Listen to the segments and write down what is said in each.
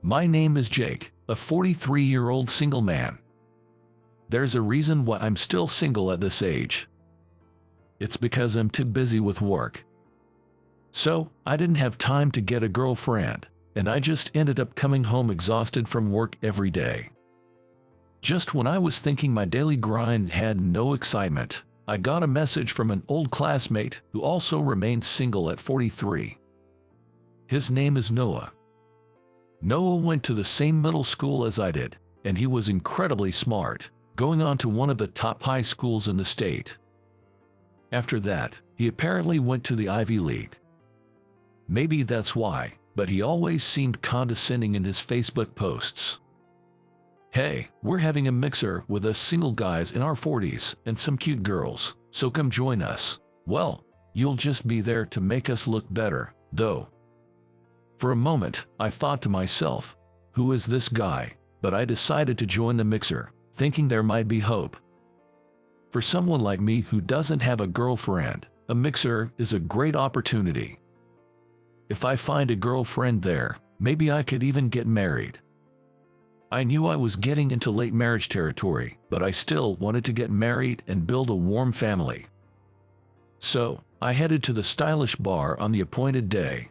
My name is Jake, a 43-year-old single man. There's a reason why I'm still single at this age. It's because I'm too busy with work. So, I didn't have time to get a girlfriend, and I just ended up coming home exhausted from work every day. Just when I was thinking my daily grind had no excitement, I got a message from an old classmate who also remains single at 43. His name is Noah. Noah went to the same middle school as I did, and he was incredibly smart, going on to one of the top high schools in the state. After that, he apparently went to the Ivy League. Maybe that's why, but he always seemed condescending in his Facebook posts. Hey, we're having a mixer with us single guys in our 40s and some cute girls, so come join us. Well, you'll just be there to make us look better, though. For a moment, I thought to myself, who is this guy? But I decided to join the mixer, thinking there might be hope. For someone like me who doesn't have a girlfriend, a mixer is a great opportunity. If I find a girlfriend there, maybe I could even get married. I knew I was getting into late marriage territory, but I still wanted to get married and build a warm family. So, I headed to the stylish bar on the appointed day.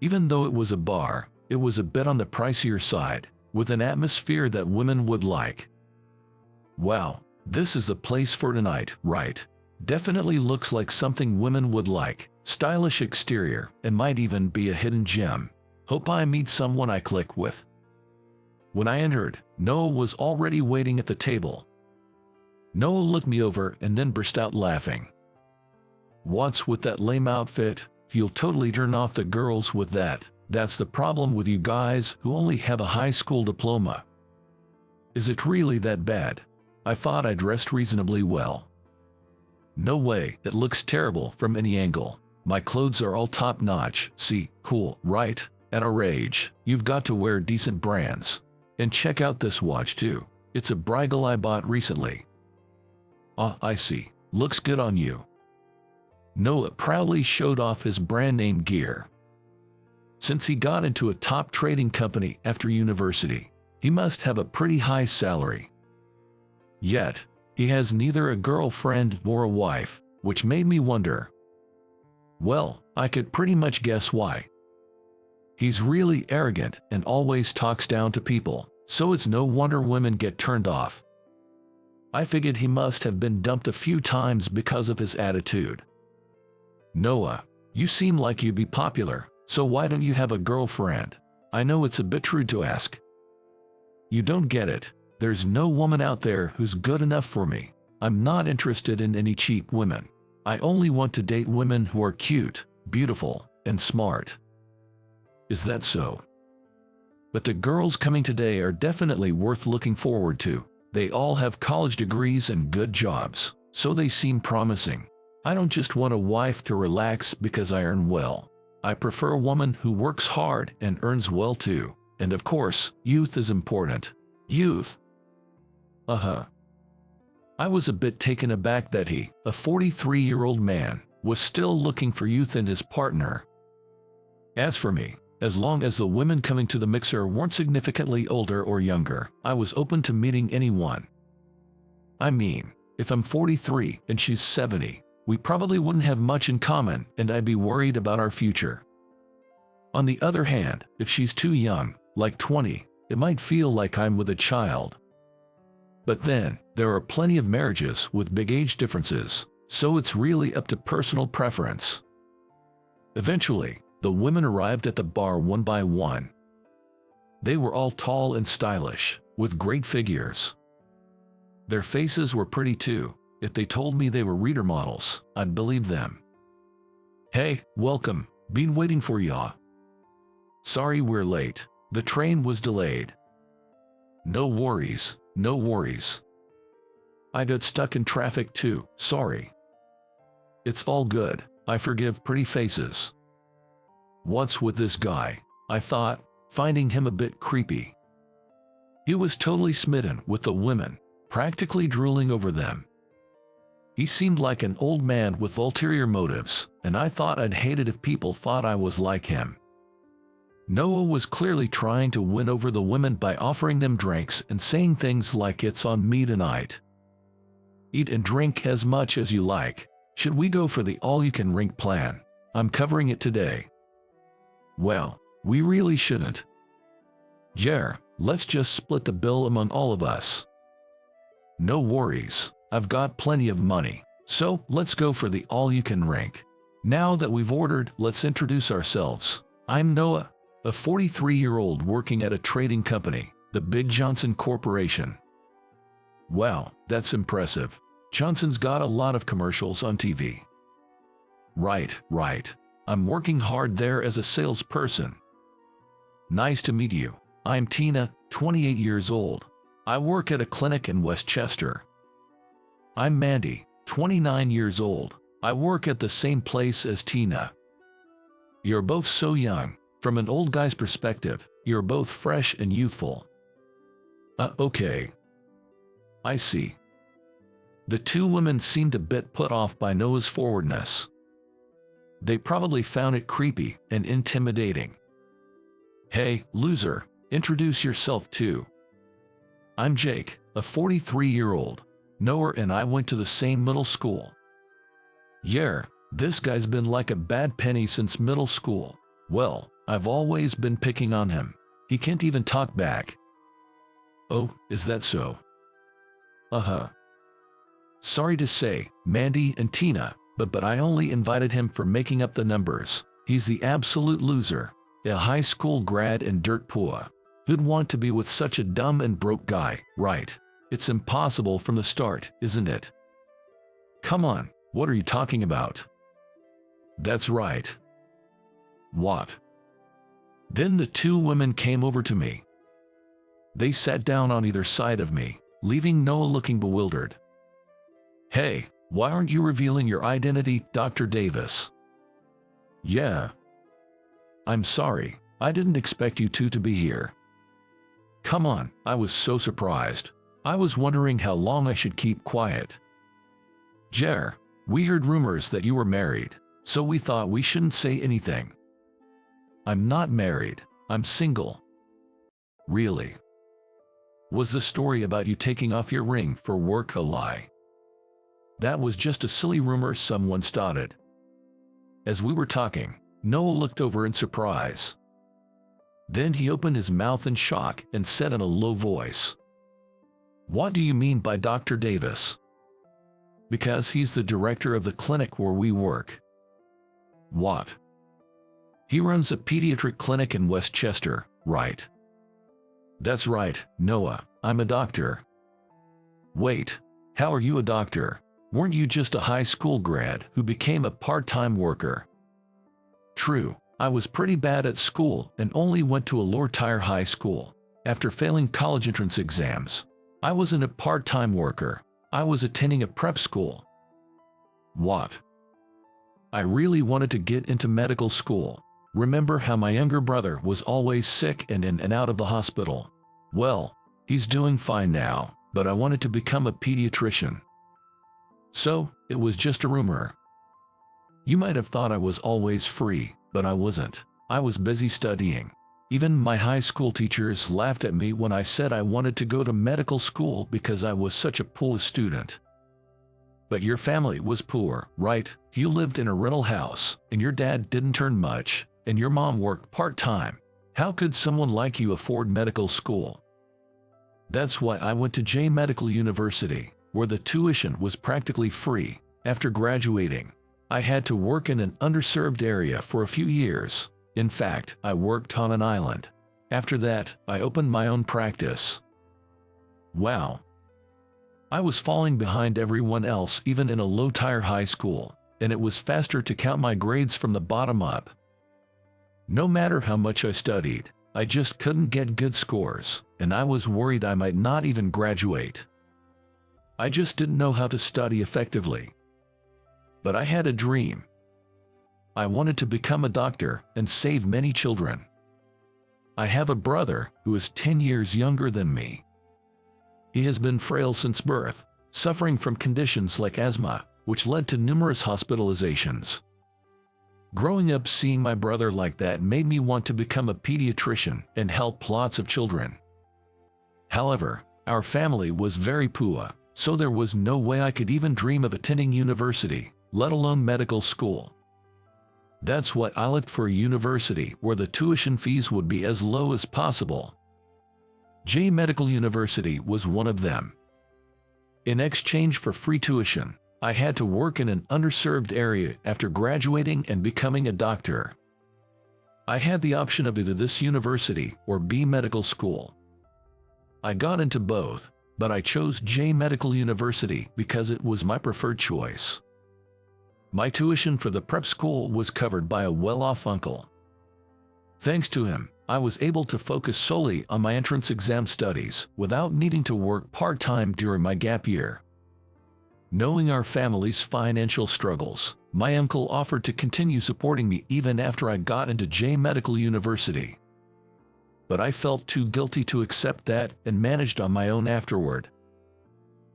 Even though it was a bar, it was a bit on the pricier side, with an atmosphere that women would like. Wow, this is the place for tonight, right? Definitely looks like something women would like. Stylish exterior, and might even be a hidden gem. Hope I meet someone I click with. When I entered, Noah was already waiting at the table. Noah looked me over and then burst out laughing. What's with that lame outfit? You'll totally turn off the girls with that. That's the problem with you guys who only have a high school diploma. Is it really that bad? I thought I dressed reasonably well. No way, it looks terrible from any angle. My clothes are all top-notch. See, cool, right? At our age, you've got to wear decent brands. And check out this watch too. It's a Bruegel I bought recently. Ah, I see. Looks good on you. Noah proudly showed off his brand name gear. Since he got into a top trading company after university, he must have a pretty high salary. Yet, he has neither a girlfriend nor a wife, which made me wonder. Well, I could pretty much guess why. He's really arrogant and always talks down to people, so it's no wonder women get turned off. I figured he must have been dumped a few times because of his attitude. Noah, you seem like you'd be popular, so why don't you have a girlfriend? I know it's a bit rude to ask. You don't get it. There's no woman out there who's good enough for me. I'm not interested in any cheap women. I only want to date women who are cute, beautiful, and smart. Is that so? But the girls coming today are definitely worth looking forward to. They all have college degrees and good jobs, so they seem promising. I don't just want a wife to relax because I earn well. I prefer a woman who works hard and earns well too. And of course, youth is important. Youth. I was a bit taken aback that he, a 43-year-old man, was still looking for youth in his partner. As for me, as long as the women coming to the mixer weren't significantly older or younger, I was open to meeting anyone. I mean, if I'm 43 and she's 70, we probably wouldn't have much in common and I'd be worried about our future. On the other hand, if she's too young, like 20, it might feel like I'm with a child. But then, there are plenty of marriages with big age differences, so it's really up to personal preference. Eventually, the women arrived at the bar one by one. They were all tall and stylish, with great figures. Their faces were pretty too. If they told me they were reader models, I'd believe them. Hey, welcome. Been waiting for ya. Sorry we're late. The train was delayed. No worries, no worries. I got stuck in traffic too, sorry. It's all good. I forgive pretty faces. What's with this guy? I thought, finding him a bit creepy. He was totally smitten with the women, practically drooling over them. He seemed like an old man with ulterior motives, and I thought I'd hate it if people thought I was like him. Noah was clearly trying to win over the women by offering them drinks and saying things like, "It's on me tonight. Eat and drink as much as you like. Should we go for the all-you-can-drink plan? I'm covering it today." Well, we really shouldn't. Yeah, let's just split the bill among all of us. No worries, I've got plenty of money, so let's go for the all-you-can-drink. Now that we've ordered, let's introduce ourselves. I'm Noah, a 43-year-old working at a trading company, the Big Johnson Corporation. Wow, that's impressive. Johnson's got a lot of commercials on TV. Right. I'm working hard there as a salesperson. Nice to meet you. I'm Tina, 28 years old. I work at a clinic in Westchester. I'm Mandy, 29 years old. I work at the same place as Tina. You're both so young. From an old guy's perspective, you're both fresh and youthful. Okay. I see. The two women seemed a bit put off by Noah's forwardness. They probably found it creepy and intimidating. Hey, loser, introduce yourself too. I'm Jake, a 43-year-old. Noah and I went to the same middle school. Yeah, this guy's been like a bad penny since middle school. Well, I've always been picking on him. He can't even talk back. Oh, is that so? Sorry to say, Mandy and Tina, but I only invited him for making up the numbers. He's the absolute loser. A high school grad and dirt poor. Who'd want to be with such a dumb and broke guy, right? It's impossible from the start, isn't it? Come on, what are you talking about? That's right. What? Then the two women came over to me. They sat down on either side of me, leaving Noah looking bewildered. Hey, why aren't you revealing your identity, Dr. Davis? Yeah. I'm sorry, I didn't expect you two to be here. Come on, I was so surprised. I was wondering how long I should keep quiet. Jer, we heard rumors that you were married, so we thought we shouldn't say anything. I'm not married, I'm single. Really? Was the story about you taking off your ring for work a lie? That was just a silly rumor someone started. As we were talking, Noah looked over in surprise. Then he opened his mouth in shock and said in a low voice, "What do you mean by Dr. Davis?" Because he's the director of the clinic where we work. What? He runs a pediatric clinic in Westchester, right? That's right, Noah, I'm a doctor. Wait, how are you a doctor? Weren't you just a high school grad who became a part-time worker? True, I was pretty bad at school and only went to a lower-tier high school. After failing college entrance exams, I wasn't a part-time worker. I was attending a prep school. What? I really wanted to get into medical school. Remember how my younger brother was always sick and in and out of the hospital? Well, he's doing fine now, but I wanted to become a pediatrician. So, it was just a rumor. You might have thought I was always free, but I wasn't. I was busy studying. Even my high school teachers laughed at me when I said I wanted to go to medical school because I was such a poor student. But your family was poor, right? You lived in a rental house, and your dad didn't earn much, and your mom worked part-time. How could someone like you afford medical school? That's why I went to J Medical University, where the tuition was practically free. After graduating, I had to work in an underserved area for a few years. In fact, I worked on an island. After that, I opened my own practice. Wow. I was falling behind everyone else even in a low-tier high school, and it was faster to count my grades from the bottom up. No matter how much I studied, I just couldn't get good scores, and I was worried I might not even graduate. I just didn't know how to study effectively. But I had a dream. I wanted to become a doctor and save many children. I have a brother who is 10 years younger than me. He has been frail since birth, suffering from conditions like asthma, which led to numerous hospitalizations. Growing up seeing my brother like that made me want to become a pediatrician and help lots of children. However, our family was very poor, so there was no way I could even dream of attending university, let alone medical school. That's why I looked for a university where the tuition fees would be as low as possible. J Medical University was one of them. In exchange for free tuition, I had to work in an underserved area after graduating and becoming a doctor. I had the option of either this university or B medical school. I got into both, but I chose J Medical University because it was my preferred choice. My tuition for the prep school was covered by a well-off uncle. Thanks to him, I was able to focus solely on my entrance exam studies without needing to work part-time during my gap year. Knowing our family's financial struggles, my uncle offered to continue supporting me even after I got into J Medical University. But I felt too guilty to accept that and managed on my own afterward.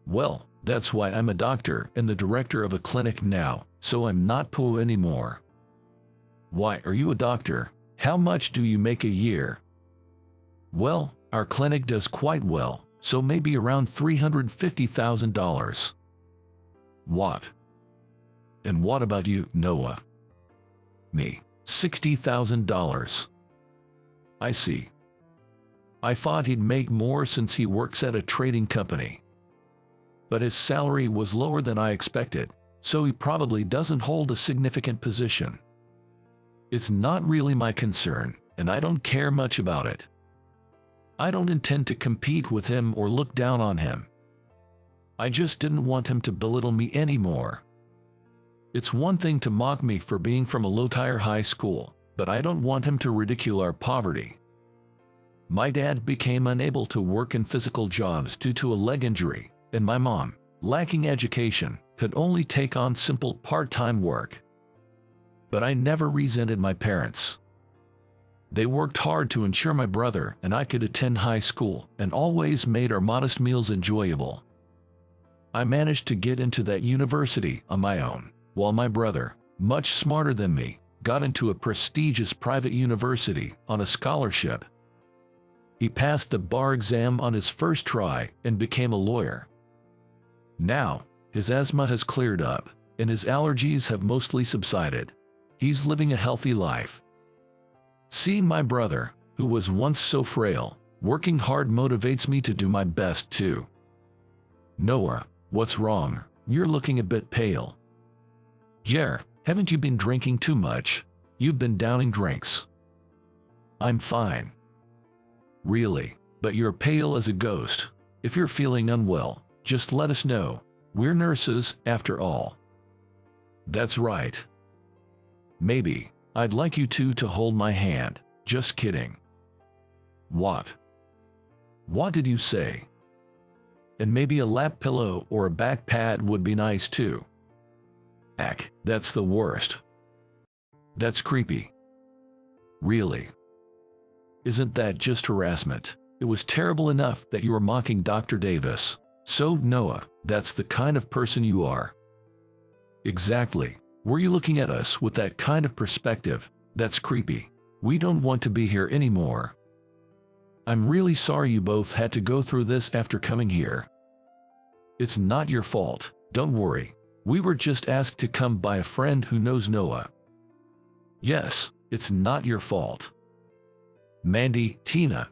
Well, that's why I'm a doctor and the director of a clinic now, so I'm not poor anymore. Why are you a doctor? How much do you make a year? Well, our clinic does quite well, so maybe around $350,000. What? And what about you, Noah? Me, $60,000. I see. I thought he'd make more since he works at a trading company. But his salary was lower than I expected, so he probably doesn't hold a significant position. It's not really my concern, and I don't care much about it. I don't intend to compete with him or look down on him. I just didn't want him to belittle me anymore. It's one thing to mock me for being from a low-tier high school, but I don't want him to ridicule our poverty. My dad became unable to work in physical jobs due to a leg injury, and my mom, lacking education, could only take on simple part-time work. But I never resented my parents. They worked hard to ensure my brother and I could attend high school and always made our modest meals enjoyable. I managed to get into that university on my own, while my brother, much smarter than me, got into a prestigious private university on a scholarship. He passed the bar exam on his first try and became a lawyer. Now, his asthma has cleared up, and his allergies have mostly subsided. He's living a healthy life. Seeing my brother, who was once so frail, working hard motivates me to do my best too. Noah, what's wrong? You're looking a bit pale. Yeah, haven't you been drinking too much? You've been downing drinks. I'm fine. Really, but you're pale as a ghost. If you're feeling unwell, just let us know. We're nurses, after all. That's right. Maybe, I'd like you two to hold my hand. Just kidding. What? What did you say? And maybe a lap pillow or a back pad would be nice too. Ack, that's the worst. That's creepy. Really? Isn't that just harassment? It was terrible enough that you were mocking Dr. Davis. So, Noah, that's the kind of person you are. Exactly. Were you looking at us with that kind of perspective? That's creepy. We don't want to be here anymore. I'm really sorry you both had to go through this after coming here. It's not your fault, don't worry. We were just asked to come by a friend who knows Noah. Yes, it's not your fault. Mandy, Tina.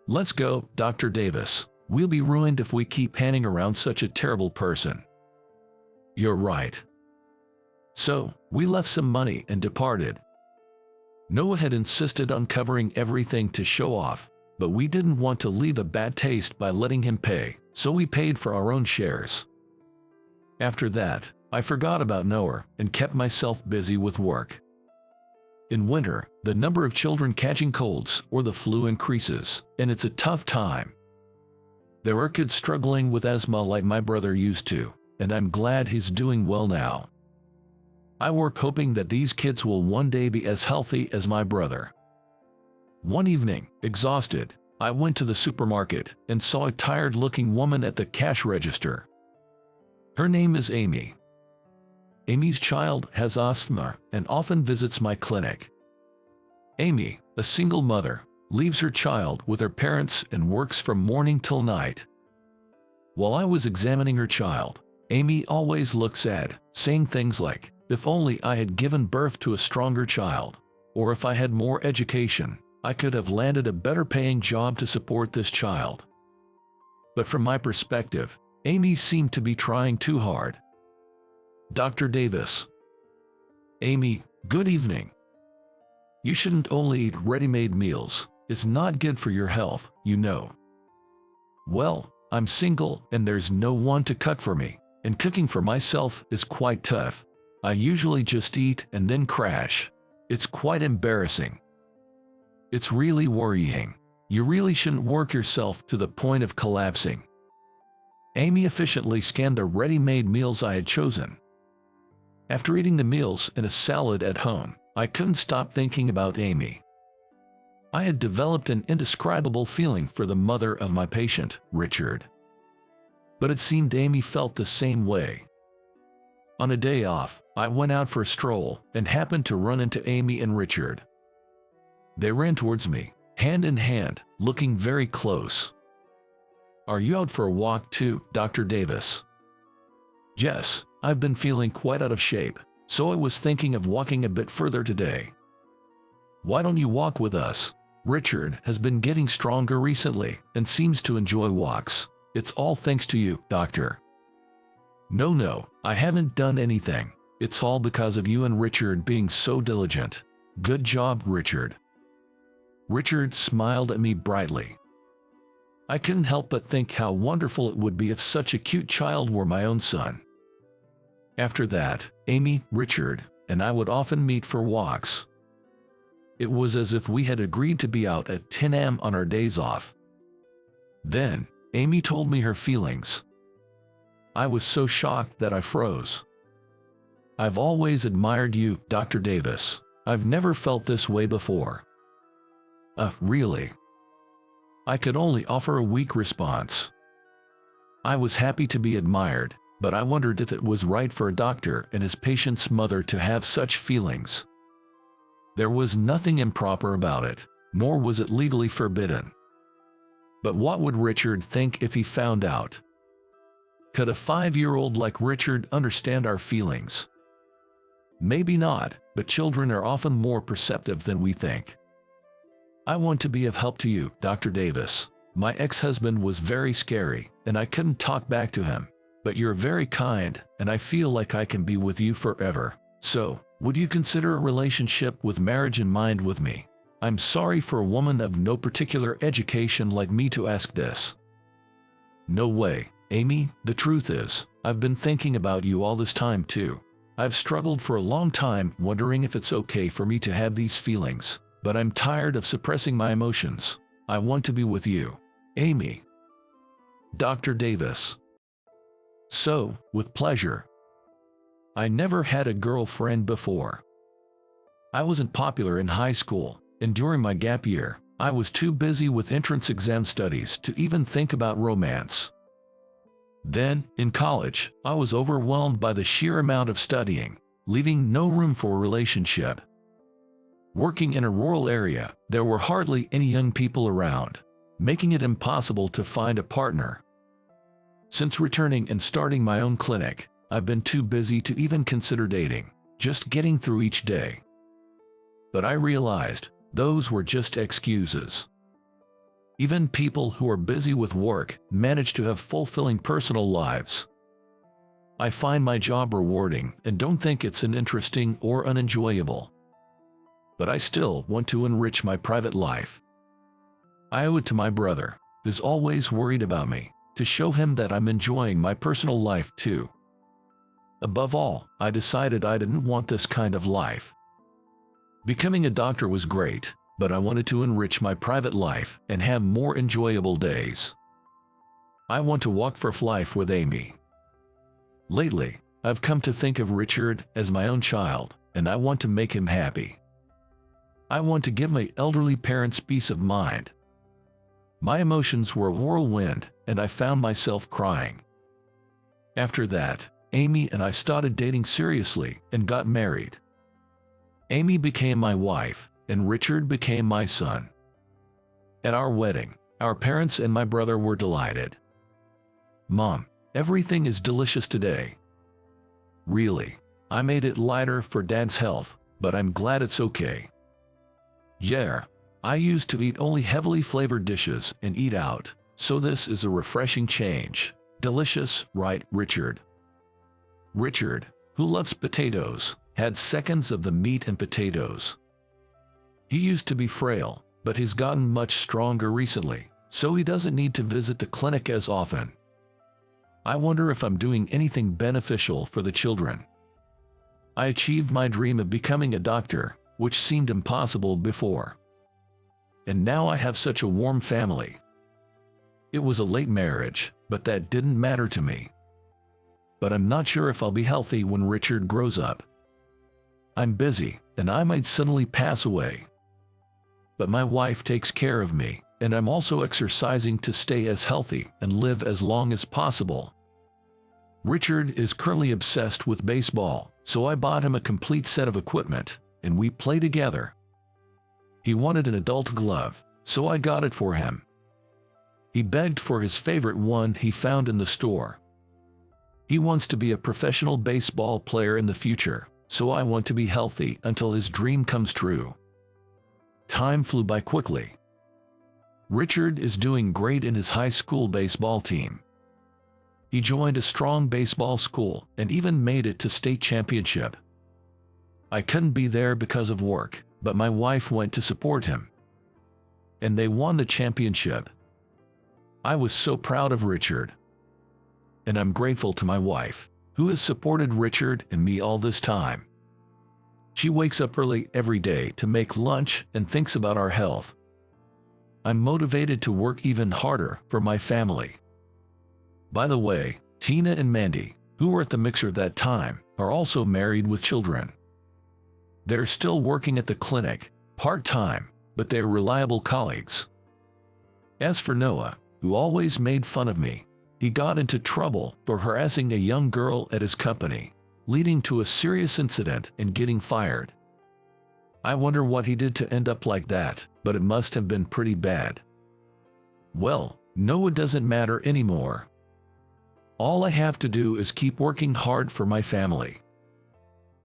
Let's go, Dr. Davis. We'll be ruined if we keep hanging around such a terrible person. You're right. So, we left some money and departed. Noah had insisted on covering everything to show off, but we didn't want to leave a bad taste by letting him pay, so we paid for our own shares. After that, I forgot about Noah and kept myself busy with work. In winter, the number of children catching colds or the flu increases, and it's a tough time. There are kids struggling with asthma like my brother used to, and I'm glad he's doing well now. I work hoping that these kids will one day be as healthy as my brother. One evening, exhausted, I went to the supermarket and saw a tired-looking woman at the cash register. Her name is Amy. Amy's child has asthma and often visits my clinic. Amy, a single mother, leaves her child with her parents and works from morning till night. While I was examining her child, Amy always looks at, saying things like, "If only I had given birth to a stronger child," or "If I had more education, I could have landed a better paying job to support this child." But from my perspective, Amy seemed to be trying too hard. Dr. Davis. Amy, good evening. You shouldn't only eat ready-made meals. It's not good for your health, you know. Well, I'm single and there's no one to cook for me, and cooking for myself is quite tough. I usually just eat and then crash. It's quite embarrassing. It's really worrying. You really shouldn't work yourself to the point of collapsing. Amy efficiently scanned the ready-made meals I had chosen. After eating the meals and a salad at home, I couldn't stop thinking about Amy. I had developed an indescribable feeling for the mother of my patient, Richard. But it seemed Amy felt the same way. On a day off, I went out for a stroll and happened to run into Amy and Richard. They ran towards me, hand in hand, looking very close. "Are you out for a walk too, Dr. Davis?" "Yes, I've been feeling quite out of shape, so I was thinking of walking a bit further today." "Why don't you walk with us? Richard has been getting stronger recently and seems to enjoy walks. It's all thanks to you, doctor." No, I haven't done anything. It's all because of you and Richard being so diligent. Good job, Richard." Richard smiled at me brightly. I couldn't help but think how wonderful it would be if such a cute child were my own son. After that, Amy, Richard, and I would often meet for walks. It was as if we had agreed to be out at 10 a.m. on our days off. Then, Amy told me her feelings. I was so shocked that I froze. "I've always admired you, Dr. Davis. I've never felt this way before." Really?" I could only offer a weak response. I was happy to be admired, but I wondered if it was right for a doctor and his patient's mother to have such feelings. There was nothing improper about it, nor was it legally forbidden. But what would Richard think if he found out? Could a 5-year-old like Richard understand our feelings? Maybe not, but children are often more perceptive than we think. "I want to be of help to you, Dr. Davis. My ex-husband was very scary, and I couldn't talk back to him. But you're very kind, and I feel like I can be with you forever. So, would you consider a relationship with marriage in mind with me? I'm sorry for a woman of no particular education like me to ask this." "No way, Amy. The truth is, I've been thinking about you all this time too. I've struggled for a long time wondering if it's okay for me to have these feelings, but I'm tired of suppressing my emotions. I want to be with you, Amy." Dr. Davis. So, with pleasure. I never had a girlfriend before. I wasn't popular in high school, and during my gap year, I was too busy with entrance exam studies to even think about romance. Then, in college, I was overwhelmed by the sheer amount of studying, leaving no room for a relationship. Working in a rural area, there were hardly any young people around, making it impossible to find a partner. Since returning and starting my own clinic, I've been too busy to even consider dating, just getting through each day. But I realized those were just excuses. Even people who are busy with work manage to have fulfilling personal lives. I find my job rewarding and don't think it's uninteresting or unenjoyable. But I still want to enrich my private life. I owe it to my brother, who's always worried about me, to show him that I'm enjoying my personal life too. Above all, I decided I didn't want this kind of life. Becoming a doctor was great, but I wanted to enrich my private life and have more enjoyable days. I want to walk for life with Amy. Lately, I've come to think of Richard as my own child, and I want to make him happy. I want to give my elderly parents peace of mind. My emotions were a whirlwind, and I found myself crying. After that, Amy and I started dating seriously and got married. Amy became my wife, and Richard became my son. At our wedding, our parents and my brother were delighted. "Mom, everything is delicious today." "Really? I made it lighter for Dad's health, but I'm glad it's okay." "Yeah, I used to eat only heavily flavored dishes and eat out, so this is a refreshing change. Delicious, right, Richard?" Richard, who loves potatoes, had seconds of the meat and potatoes. He used to be frail, but he's gotten much stronger recently, so he doesn't need to visit the clinic as often. I wonder if I'm doing anything beneficial for the children. I achieved my dream of becoming a doctor, which seemed impossible before. And now I have such a warm family. It was a late marriage, but that didn't matter to me. But I'm not sure if I'll be healthy when Richard grows up. I'm busy, and I might suddenly pass away. But my wife takes care of me, and I'm also exercising to stay as healthy and live as long as possible. Richard is currently obsessed with baseball, so I bought him a complete set of equipment, and we play together. He wanted an adult glove, so I got it for him. He begged for his favorite one he found in the store. He wants to be a professional baseball player in the future, so I want to be healthy until his dream comes true. Time flew by quickly. Richard is doing great in his high school baseball team. He joined a strong baseball school and even made it to state championship. I couldn't be there because of work, but my wife went to support him. And they won the championship. I was so proud of Richard. And I'm grateful to my wife, who has supported Richard and me all this time. She wakes up early every day to make lunch and thinks about our health. I'm motivated to work even harder for my family. By the way, Tina and Mandy, who were at the mixer that time, are also married with children. They're still working at the clinic, part-time, but they're reliable colleagues. As for Noah, who always made fun of me, he got into trouble for harassing a young girl at his company, leading to a serious incident and getting fired. I wonder what he did to end up like that, but it must have been pretty bad. Well, Noah doesn't matter anymore. All I have to do is keep working hard for my family.